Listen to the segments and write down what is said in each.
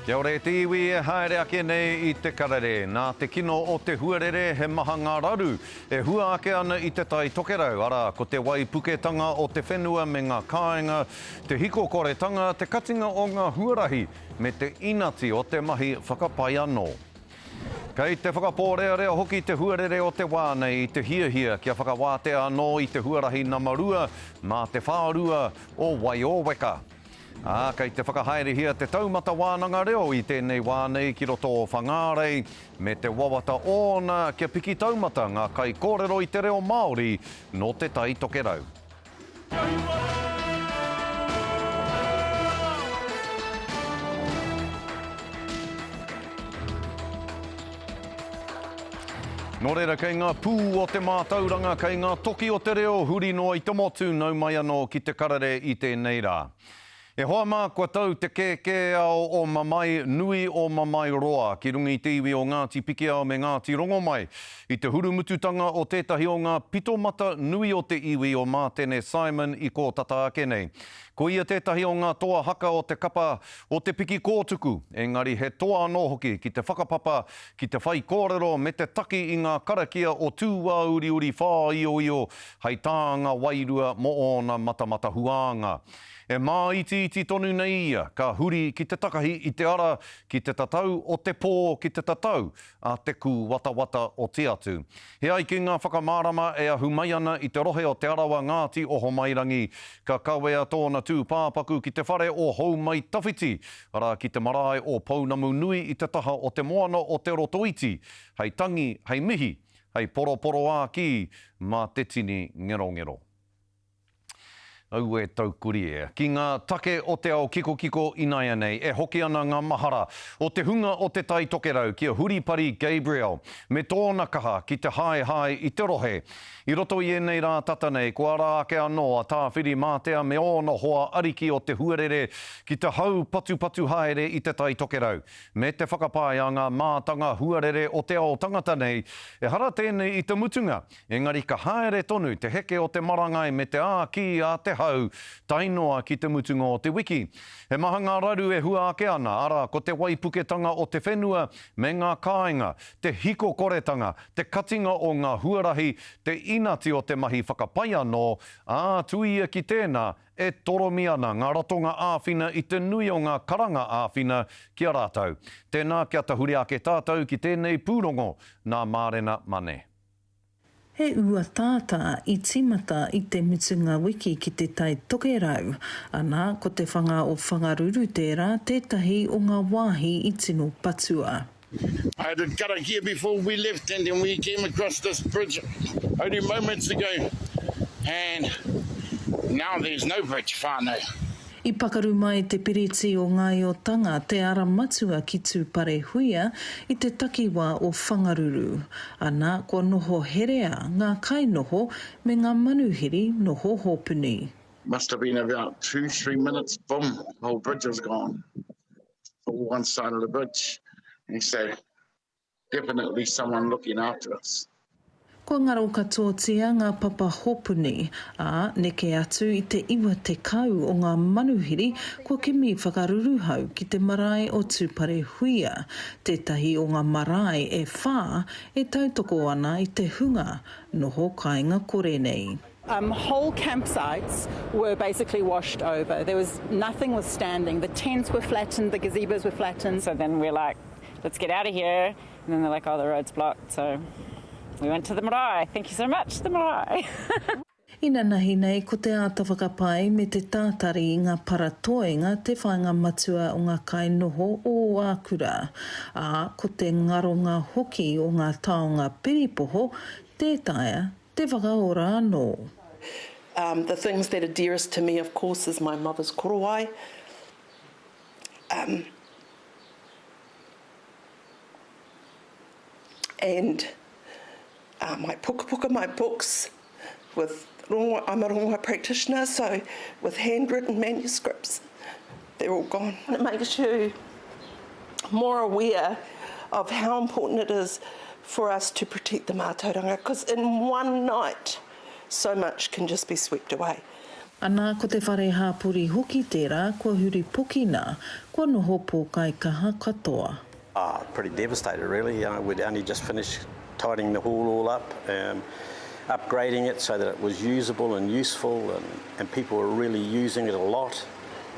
Kia ora te iwi e haere ake nei I te karere. Nā te kino o te huarere he maha ngā raru. E hua ake ana I te tai tokerau. Ara, ko te waipuketanga o te whenua me ngā kāinga, te hikokoretanga, te katinga o ngā huarahi, me te inati o te mahi whakapai anō. Kei te whakapōrearea hoki te huarere o te wā nei I te hiahia kia whakawātea anō I te huarahi namarua mā te whārua o Waiōweka. Kei te whakahaerehia te taumata wānanga reo I tēnei wānei ki roto o whangārei me te wawata ōna kia piki taumata ngā kai kōrero I te reo Māori no te tai tokerau. Nō reira, kei ngā pū o te mātauranga, kei ngā toki o te reo, huri noa I te motu, nau mai anō ki te karare I tēnei rā. E hoa mā kua tau te kēkē ao o mamai nui o mamai roa ki rungi I te iwi o Ngāti Pikiao me Ngāti Rongomai. I te hurumututanga o tētahi o ngā pitomata nui o te iwi o Mātene Simon I ko tata ake nei. Ko ia tētahi o ngā toa haka o te kapa o te piki kōtuku. Engari he toa anō hoki ki te whakapapa, ki te whai kōrero me te taki I ngā karakia o tūwā uri uri whā io hei tāanga wairua mo ōna matamata huanga. E mā iti tonu nei ia, ka huri ki te takahi I te ara, ki te tatau o te pō ki te tatau, a te ku watawata o te atu. He ai ki ngā whakamārama e ahu mai ana I te rohe o te arawa Ngāti o Homairangi, ka kawea tōna tū pāpaku ki te whare o hou mai tawhiti, ara ki te marae o Pounamu Nui I te taha o te moana o te rotoiti, hei tangi, hei mihi, hei poroporo ā ki, mā te tini ngero. Au e taukuri e. Ki ngā take o te ao kiko inaia nei, e hoki ana ngā mahara o te hunga o te tai tokerau kia Huripari Gabriel, me tōna kaha ki te hai I te rohe. I roto I nei rā tata nei, kua rā ake anō a tāwhiri mātea me ōna hoa ariki o te huarere ki te hau patu haere I te tai tokerau. Me te whakapai a ngā mātanga huarere o te ao tangata nei, e hara tēnei I te mutunga, engari ka haere tonu te heke o te marangai me te āki a te hau, tainoa ki te mutunga o te wiki. He maha ngā raru e hua ake ana, ara ko te waipuketanga o te whenua me ngā kāinga, te hikokoretanga, te katinga o ngā huarahi, te inati o te mahi whakapai anō, tuia ki tēnā e toromi ana ngā ratonga āwhina I te nui o ngā karanga āwhina kia rātau. Tēnā kia tahuri ake tātou ki tēnei pūrongo nā mārena mane. He ua tāta I timata I te mutunga wiki ki te tai tokerau. Ana, ko te whanga o whangaruru tērā, tētahi o ngā wāhi I tino patua. I had to cut here before we left and then we came across this bridge only moments ago. And now there's no bridge, whānau. I pakaru mai te piriti o Ngaiotanga, te ara matua ki tūpare huia I te takiwā o whangaruru. Ana, kua noho herea ngā kainoho me ngā manuhiri noho hōpuni. Must have been about 2-3 minutes, boom, the whole bridge was gone. All one side of the bridge. And so, definitely someone looking after us. Ko ngaro katoatia ngā papa hopuni, neke atu I te iwa te kau o ngā manuhiri kua kimi whakaruru hau ki te marae o tūpare huia. Tētahi o ngā marae e whā e tautoko ana I te hunga, noho kāinga kore nei. Whole campsites were basically washed over. Nothing was standing. The tents were flattened, the gazebos were flattened. So then we're like, let's get out of here. And then they're like, oh, the road's blocked. So we went to the marae. Thank you so much, the marae. Ina nahi nei ko te āta whakapai me te tātari I ngā paratoenga te whainga matua o ngā kainoho o ākura. Ko te ngaronga hoki o ngā taonga piripoho, tētaia te whakaora anō. The things that are dearest to me, of course, is my mother's korowai. And my puka, my books, with I'm a rongoa practitioner, so with handwritten manuscripts, they're all gone. It makes you more aware of how important it is for us to protect the mātauranga, because in one night, so much can just be swept away. Ana ko te whare hāpuri hoki tērā, kua huri pokina, kua noho pōkai kaha katoa. Pretty devastated really. We'd only just finished tidying the hall all up, upgrading it so that it was usable and useful, and people were really using it a lot.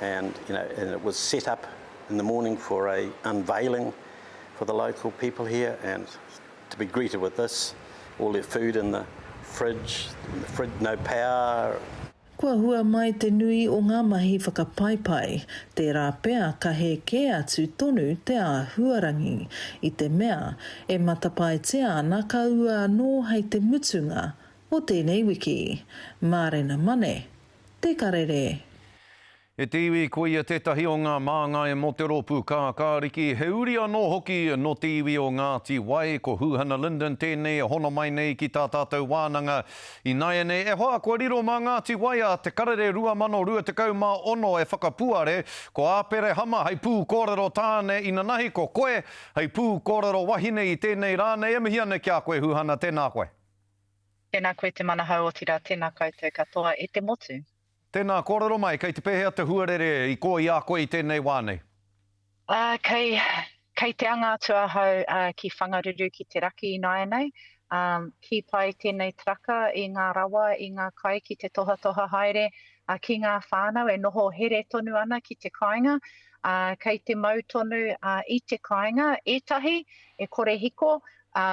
And and it was set up in the morning for a unveiling for the local people here, and to be greeted with this, all their food in the fridge, no power. Kua hua mai te nui o ngā mahi whakapaipai, tērā pea ka he ke atu tonu te āhuarangi i te mea e matapaetia ana ka ua anō hei te mutunga o tēnei wiki. Mārena mane, te karere. E te iwi ko ia tētahi o ngā mānga e Moteropu Kākāriki. He uri anō hoki no te iwi o Ngāti Wai, ko Huhana Linden tēnei, e hono mai nei ki tā tātou wānanga i Naiane. E hoa kua riro mā Ngāti Wai a te karere 2026 e whakapuare, ko āpere hama hei pū kōrero tāne ina nahi ko koe, hei pū kōrero wahine i tēnei rāne. E mihi ane kia koe Huhana, tēnā koe. Tēnā koe te mana haotira, tēnā koutou katoa e te motu. Tēnā kōrero mai, kei te pēhea te huarere i ko i a koe i tēnei wānei. Kei te anga atua hau ki whangaruru ki te raki i Naianei. Ki pai tēnei traka i ngā rawa, i ngā kai ki te toha haere, ki ngā whānau e noho here tonu ana ki te kāinga. Kei te mau tonu i te kāinga, etahi e kore hiko,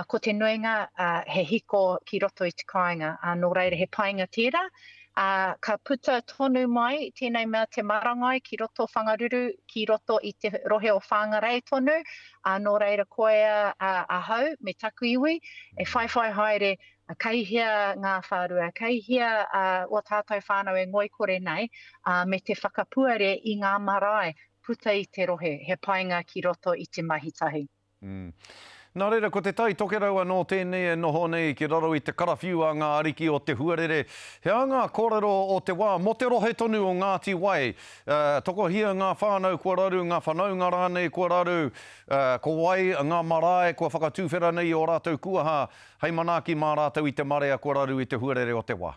ko te nuinga he hiko ki roto i te kāinga. Nō reira he painga tērā. Ka puta tonu mai tēnei mea te marangai ki roto whangaruru, ki roto i te rohe o whangarei tonu. Nō reira koea ahau me taku iwi, e whai haere kaihia ngā whārua, kaihia o tātou whānau e ngoi kore nei, me te whakapuare i ngā marae puta i te rohe, he painga ki roto i te mahitahi. Nā reira, ko te tai tokerau anō tēnei e noho nei ki raro i te karawhiu a ngā ariki o te huarere. He anga kōrero o te wā, mo te rohe tonu o Ngāti Wai. Tokohia ngā whānau kua raru, ngā whanaunga rānei kua raru, ko wai ngā marae kua whakatūwhera nei o rātou kuaha, hei manaki mā rātou i te marea kua raru i te huarere o te wā.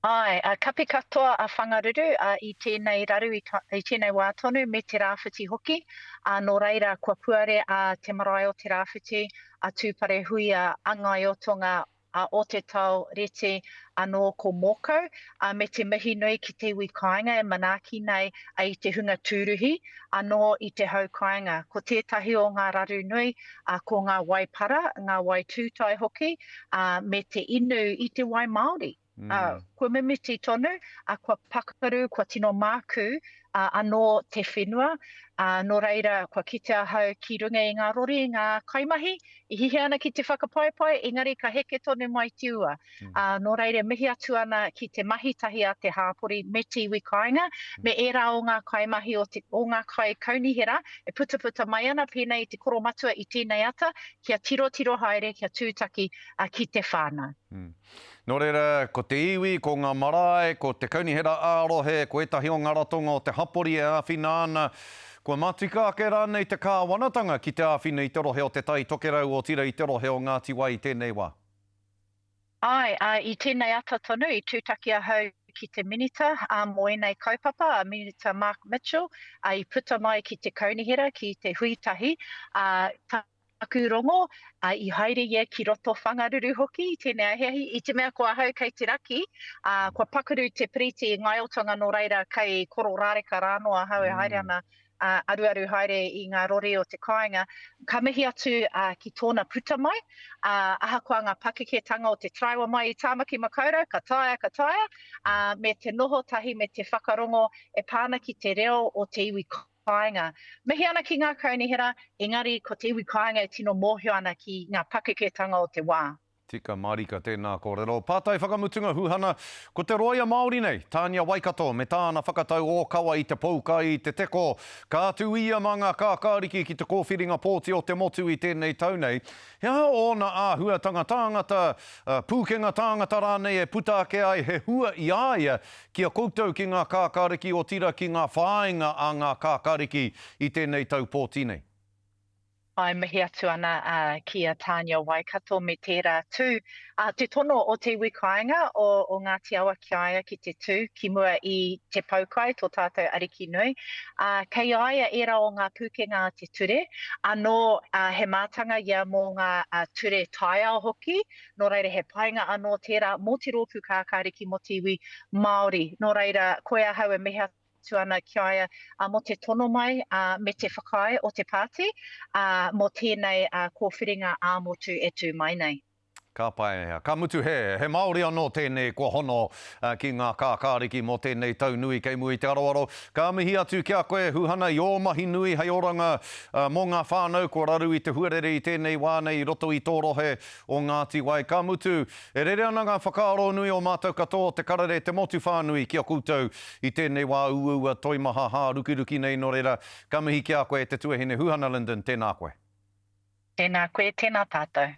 Ai, kapi katoa a whangaruru i tēnei raru i tēnei wā tonu me te rāwhiti hoki. Nō reira, kua puare a te marae o te rāwhiti, a tūpare hui a angai o tonga o te tau rete anō ko mōkau, me te mihi nui ki te iwi kāinga e manaki nei i te hunga tūruhi, anō i te hau kāinga. Ko tētahi o ngā raru nui, ko ngā wai para, ngā wai tūtai hoki, me te inu i te wai Māori. Kua mimiti tonu, kua pakaru, kua tino māku, anō te whenua, nō reira kua kitea hau ki runga i ngā rori, i ngā kaimahi, i hihi ana ki te whakapaipai, engari ka heke tonu mai te ua. Nō reira mihi atu ana ki te mahitahi a te hāpori me te iwi kāinga, me era o ngā kaimahi o ngā kai kaunihera, e puta mai ana pēnei i te koro matua i tēnei ata, kia tiro haere, kia tūtaki ki te whānau. Nō reira, ko te iwi, ko ngā marae, ko te kaunihera ārohe, ko etahi o ngā ratonga o te hapori e āwhina ana. Kua matika ake rānei te kāwanatanga ki te āwhina i te rohe o te tai tokerau o tira i te rohe o Ngāti Wai i tēnei wā. Ai, i tēnei ata tonu, i tūtaki a hau ki te minita, moenei kaupapa, minita Mark Mitchell, i puta mai ki te kaunihera, ki te huitahi, Aku rongo, i haere ia ki roto whangaruru hoki, tēnei aheahi, i te mea kua hau kei te raki, kua pakaru te priti i ngaiotanga no reira kei koro rāreka rānoa hau e haere ana aru haere i ngā rori o te kāinga, ka mihi atu ki tōna puta mai, ahakoa ngā pakeketanga o te traiwa mai i Tāmaki Makaurau, ka taia, me te noho tahi me te whakarongo e pāna ki te reo o te iwi kāinga. Mihi ana ki ngā kaunihera, engari ko te iwi kāinga e tino mōhio ana ki ngā pakeketanga o te wā. Tika marika tēnā kōrero. Pātai whakamutunga Huhana, ko te roia Māori nei, Tānia Waikato, me tāna whakatau o kawa i te pouka i te teko, ka atu ia mā ngā kākāriki ki te kōwhiringa pōti o te motu i tēnei tau nei. Hea ona āhuatanga tāngata, pūkenga tāngata rānei e puta ake ai he hua i aia kia koutou ki ngā kākāriki o tira ki ngā whāinga a ngā kākāriki i tēnei tau pōti nei. ai mihi atu ana ki a Tania Waikato me tērā tū. Te tono o te wikainga o Ngāti Awa ki aia ki te tū, ki mua i te paukai, tō tātou ariki nui. Kei aia era o ngā pūkenga te ture, anō he mātanga ia mō ngā ture taiao hoki, nō reira he painga anō tērā mō te rōpū kākāriki mo te iwi Māori. Nō reira, koe ahau e mihi atu ana ki aia mo te tono mai me te whakai o te pāti, mo tēnei kōwhiringa āmotu e tū mai nei. Ka pai, ka mutu he Māori anō tēnei kua hono ki ngā kākāriki mō tēnei tau nui kei mui te aroaro. Ka mihi atu kia koe huhana i o mahi nui hei oranga mō ngā whānau ko raru i te huarere i tēnei wānei i roto i tōrohe o Ngāti Wai. Ka mutu, e rere ana ngā whakaaro nui o mātou katoa te karare te motu whānui ki a koutou i tēnei wā uua toimaha hā rukiruki nei no reira. Ka mihi kia koe te tuahine huhana Linden, tēnā koe. Tēnā koe, tēnā tātou.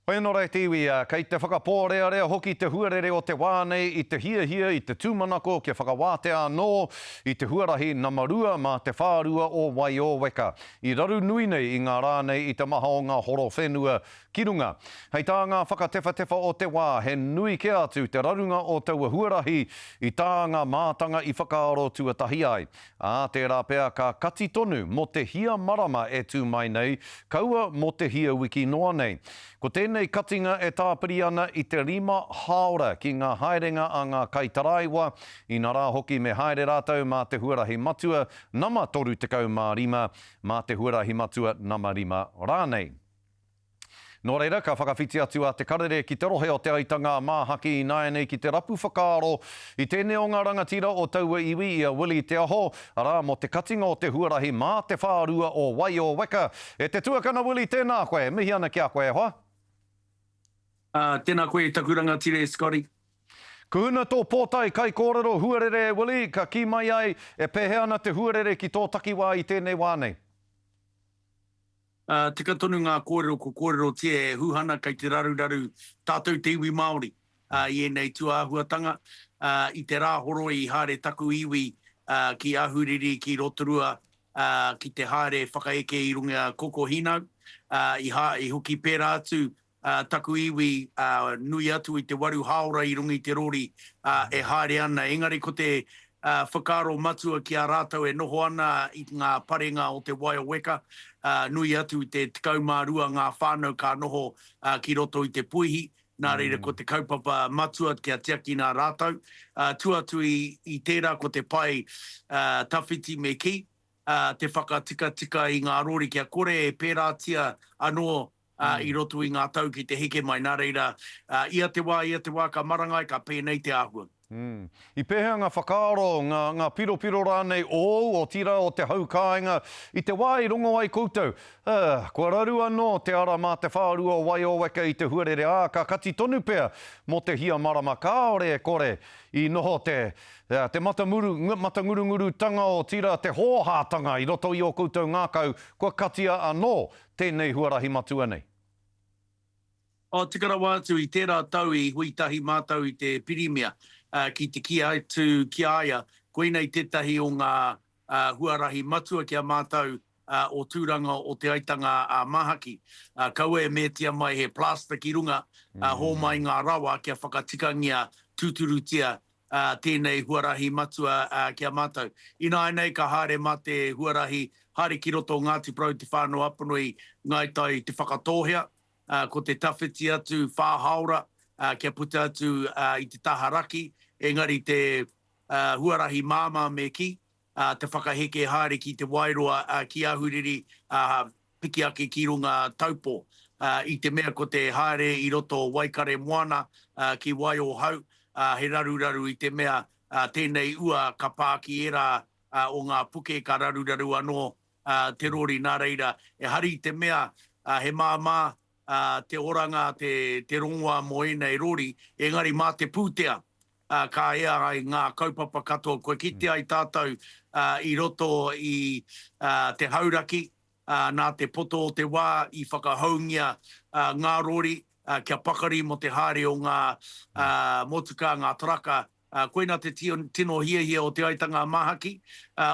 Hoi no rei te iwi, kei te whakapōrea rea hoki te huarere o te wānei i te hia i te tūmanako kia whakawāte anō i te huarahi namarua mā te whārua o Waiōweka. I raru nui nei i ngā rānei i te maha o ngā horo whenua ki runga. Hei tā ngā whakatefa o te wā, he nui ke atu te rarunga o taua huarahi i tā ngā mātanga i whakaaro tuatahi ai. Tērā pēr ka kati tonu mo te hia marama e tū mai nei, kaua mo te hia wiki noa nei. Ko tēnei katinga e tāpiri ana i te rima haora ki ngā haerenga a ngā kaitaraiwa, i nā rā hoki me haere rātau mā te huarahi matua nama toru tekau mā rima, mā te huarahi matua nama rima rānei. Nō reira, ka whakawhiti atu a te karere ki te rohe o te aitanga māhaki i nāianei ki te rapu whakaaro i tēnei o ngā rangatira o taua iwi i a Willie Te Aho, arā mo te katinga o te huarahi mā te whārua o Waiōweka. E te tuakana Willie, tēnā koe, mihi ana kia koe hoa? Tēnā koe, takuranga tire, Scotty. Kuhuna tō pōtai kai kōrero huarere, Willie, ka ki mai ai e pehe ana te huarere ki tō takiwā i tēnei wānei. Tika tonu ngā kōrero ko kōrero tie huhana kai te raruraru tātou te iwi Māori. I enei tuāhuatanga i te rāhoro i haere taku iwi ki ahuriri ki rotorua ki te haere whakaeke i runga koko hinau. I hoki pērā atu taku iwi nui atu i te waru haora i runga i te rori e haere ana. Engari ko te whakaaro matua ki a rātau e noho ana i ngā parenga o te Waiōweka. Nui atu i te tikaumārua ngā whānau ka noho ki roto i te puihi. Nā reira ko te kaupapa matua kia tiaki nā rātau. Tuatu i tērā ko te pai tawhiti me ki. Te whakatika i ngā rori kia kore e pērātia anō i roto i ngā tau ki te heke mai. Nā reira, ia te wā ka marangai ka pēnei te āhua. I pēhea ngā whakaaro, ngā piro rānei o tira o te haukāinga i te wā i rongo ai koutou. Kua raru anō te ara mā te whārua o Waiōweka i te huarere ka kati tonu pēr mo te hia marama kāore e kore i noho te matangurunguru tanga o tira te hōhātanga i roto i o koutou ngākau. Kua katia anō tēnei huarahi matua nei. Tikara wātu i tērā tau i huitahi mātau i te pirimia. Ki te kia atu ki aia, koina i tētahi o ngā huarahi matua ki a mātau o tūranga o te aitanga mahaki. Kaua e mētia mai he plastic i runga, hō mai ngā rawa kia whakatikangia tūturutia tēnei huarahi matua ki a mātau. Ina nei ka haere mā te huarahi, haere ki roto Ngāti Porou te whānau apanui ngaitai te whakatohea, ko te tawhiti atu whāhaura, kia puta atu i te taharaki, engari te huarahi māma me ki, te whakaheke haere ki te wairoa ki ahuriri piki ake ki runga taupo. I te mea ko te haere i roto Waikare Moana ki Waiōhau, he raruraru i te mea tēnei ua ka pā ki era o ngā puke ka raruraru anō te rori nā reira. E hari te mea he māmā te oranga, te rongoa moena i rori, engari mā te pūtea, ka ea ai ngā kaupapa katoa, koe kite ai tātou i roto i te hauraki, nā te poto o te wā i whakahaungia ngā rori, kia pakari mo te haere o ngā motuka, ngā taraka, koina te tino hia o te aitanga mahaki,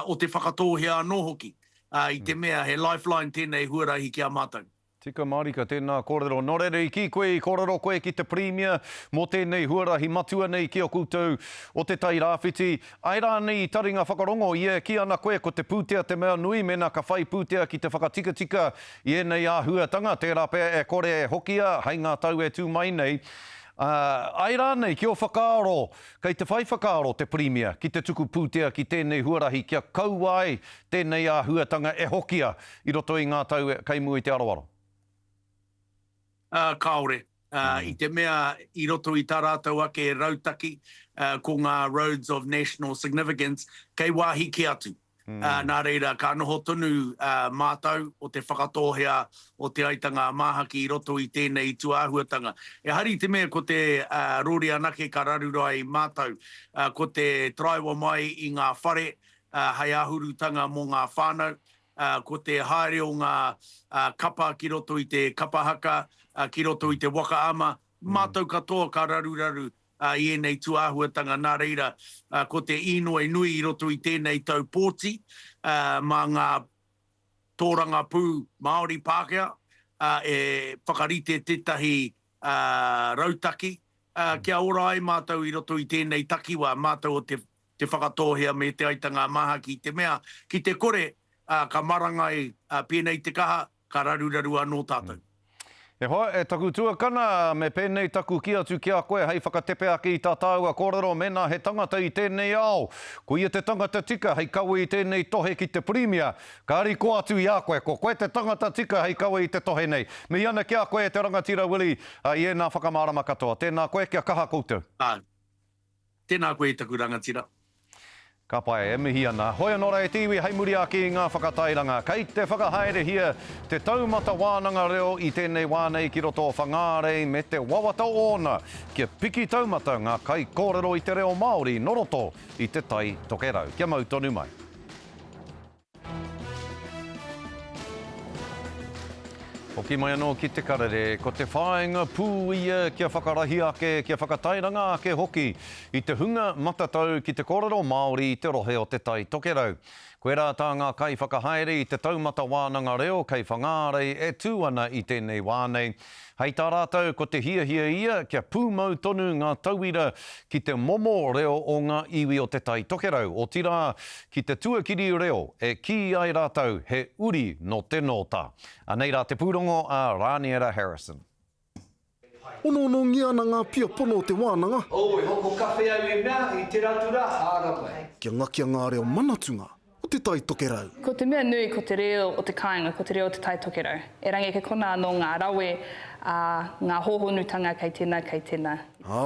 o te whakatohea anō hoki. I te mea he lifeline tēnei huarahi ki a mātou. Tika Marika, tēnā kōrero. Nō reira i ki koe, i kōrero koe ki te Premier, mō tēnei huarahi matua nei ki o koutou o te tai rāwhiti. Ai rā nei taringa whakarongo, ia ki ana koe ko te pūtea te mea nui, mena ka whai pūtea ki te whakatika i enei āhuatanga. Tērā pēr e kore e hokia, hei ngā tau e tū mai nei. Ai rā nei, ki o whakaaro, kei te whai whakaaro te Premier, ki te tuku pūtea ki tēnei huarahi, kia kauai tēnei āhuatanga e hokia i roto i ngā tau kei mua i te aroaro. Kaore. I te mea i roto i tā rātou ake rautaki ko ngā Roads of National Significance kei wāhi ki atu. Nā reira, ka noho tonu mātou o te whakatohea o te aitanga māhaki i roto i tēnei tuāhuatanga. E hari te mea ko te rori anake ka rarurai mātou, ko te traiwa mai i ngā whare, hei ahurutanga mō ngā whānau, ko te haere o ngā kapa ki roto i te kapahaka, ki roto i te waka ama, mātou katoa ka raru i enei tuāhuatanga nā reira, ko te inoe nui i roto i tēnei tau pōti, mā ngā tōranga pū Māori Pākehā, e whakarite tētahi rautaki, kia ora ai mātou i roto i tēnei takiwa, mātou o te whakatohea me te aitanga maha ki te mea, ki te kore, ka marangai pēnei te kaha, ka raru anō tātou. E hoa, e taku tuakana me pēnei taku ki atu ki a koe, hei whakatepe ake i tā tāua kōrero, mena he tangata i tēnei ao. Ko ia te tangata tika, hei kaua i tēnei tohe ki te Premier, ka ari ko atu i a koe, ko koe te tangata tika, hei kaua i te tohe nei. Me iana ki a koe te rangatira Willi, i ena whakamārama katoa. Tēnā koe kia kaha koutou. Tēnā koe i taku rangatira. Ka pai, e mihi ana. Hoi anora e tiwi, hei muri aki i ngā whakatairanga. Kei te whakahaere hia, te taumata wānanga reo i tēnei wānei ki roto o whangārei me te wawata ona. Kia piki taumata ngā kai kōrero i te reo Māori, noroto i te tai tokerau. Kia mau tonu mai. Hoki mai anō ki te karere, ko te whāinga pū ia kia whakarahi ake, kia whakatairanga ake hoki i te hunga matatau ki te kōrero Māori i te rohe o te tai tokerau. Koe rā tā ngā kai whakahaere i te taumata wānanga reo kei whangārei e tū ana i tēnei wānei. Hei tā rātou ko te hia ia kia pūmau tonu ngā tauira ki te momo reo o ngā iwi o te tai tokerau. O tira ki te tuakiri reo e ki ai rātou he uri no te nota. Anei rā te pūrongo a Raniera Harrison. Ono ngia ana ngā pia pono o te wānanga. Oi, hoko kawhi au e mea i te ratura hārawai. Kia ngakia ngā reo manatunga o te tai tokerau. Ko te mea nui ko te reo o te kāinga, ko te reo o te tai tokerau. E rangi ke kona anō ngā rawe, ngā hōhonutanga kei tēnā.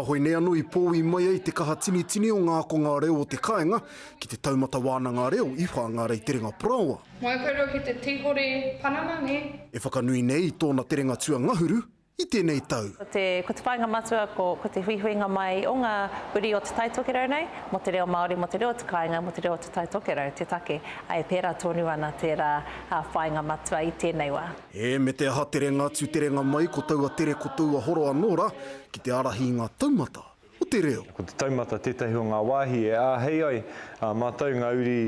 Hoi nea nui pōi mai ei te kaha tini o ngā ko ngā reo o te kāinga ki te taumata wānanga reo i whāngārei terenga praoa. Mai kaurua ki te tīhore Panama, ne? E whakanui nei tōna terenga tua ngahuru i tēnei tau. Ko te whainga matua, ko te huihuinga mai o ngā uri o te tai tokerau nei, mo te reo Māori, mo te reo te kāinga, mo te reo te tai tokerau, te take. Ai pērā tonu ana tērā whainga matua i tēnei wā. E me te aha terenga atu terenga mai ko taua tere ko taua horo anōra ki te arahi ngā taumata o te reo. Ko te taumata tētahi o ngā wāhi e āhei ai, mātou ngā uri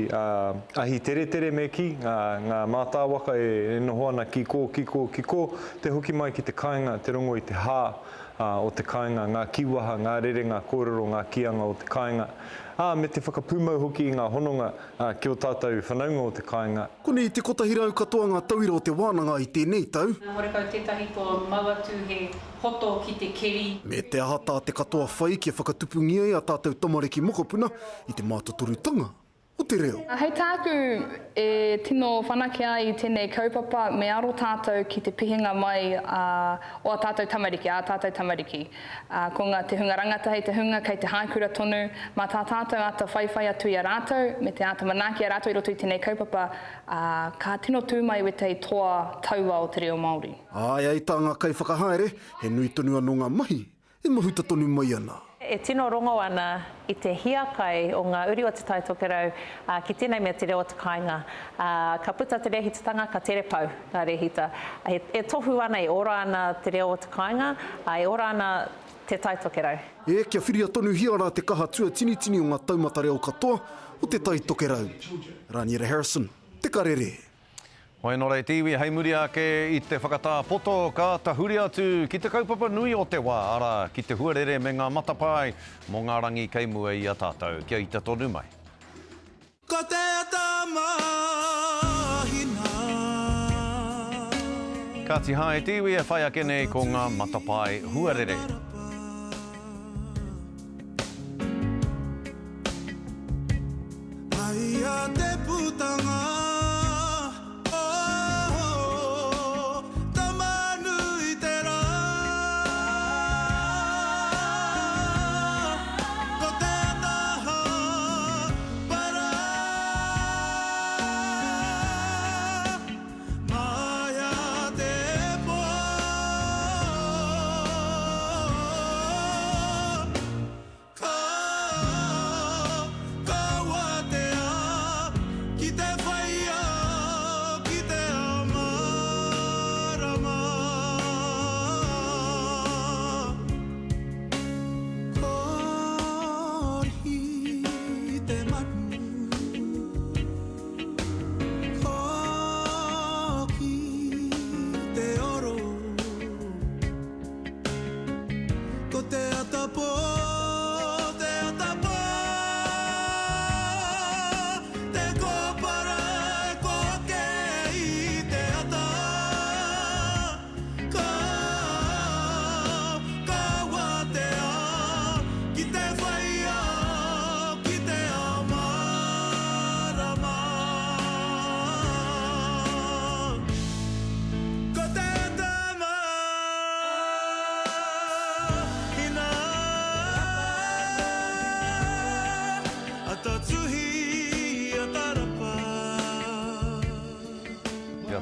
ahi tere me ki, ngā mātāwaka e noho ana ki ko, te hoki mai ki te kāinga, te rongo i te hā o te kāinga, ngā kiwaha, ngā rerenga, kōrero, ngā kianga o te kāinga. Me te whakapūmau hoki i ngā hononga ki o tātou whanaunga o te kāinga. Kone i te kotahirau katoa ngā tauira o te wānanga i tēnei tau. Horekau tētahi tō mauatu he hoto ki te keri. Me te aha tā te katoa whai kia whakatupungia i a tātou tamariki mokopuna i te mātotorutanga o te reo. Hei tāku e tino whanakea i tēnei kaupapa me aro tātou ki te pihinga mai o a tātou tamariki, ko ngā te hunga rangata hei te hunga kei te haikura tonu, mā tā tātou ata whaiwhai atu i a rātou, me te ata manaki a rātou i roto i tēnei kaupapa, ka tino tūmai we te toa taua o te reo Māori. Ai tā ngā kai whakahaere, he nui tonu anō ngā mahi, e mahuta tonu mai ana. E tino rongo ana i te hiakai o ngā uri o te tai tokerau ki tēnei mea te reo o te kāinga. Ka puta te rehitatanga, ka tere pau ngā rehita. E tohu ana, e ora ana te reo o te kāinga, e ora ana te tai tokerau. E kia whiria tonu hiara te kaha tua tini o ngā taumata reo katoa o te tai tokerau. Raniera Harrison, te karere. Hoi nō rei tiwi, hei muri ake I te whakatā poto ka tahuri atu ki te kaupapa nui o te wā, ara ki te huarere me ngā matapai mō ngā rangi kei mua I a tātou. Kia I te tonu mai. Ko te atamahina. Ka tiha e tiwi e whai ake nei ko ngā matapai huarere. Ai a te putanga.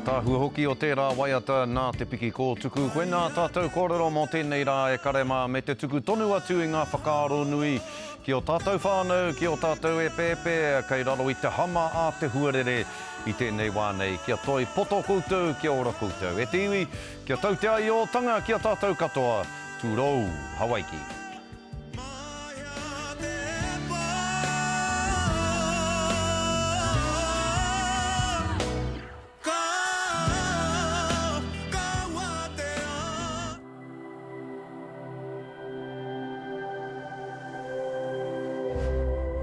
Tāhua hoki o tērā waiata nā te piki ko tuku. Koe nā tātou kōrero mō tēnei rā e karema me te tuku tonu atu I ngā whakaaro nui. Ki o tātou whānau, ki o tātou e pēpē, kei raro I te hama a te huarere I tēnei wānei. Kia toi poto koutou, kia ora koutou. E tiwi, kia tau te ai o tanga, kia tātou katoa. Tūrou, Hawaiki.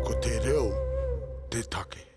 Ko te reo, te take.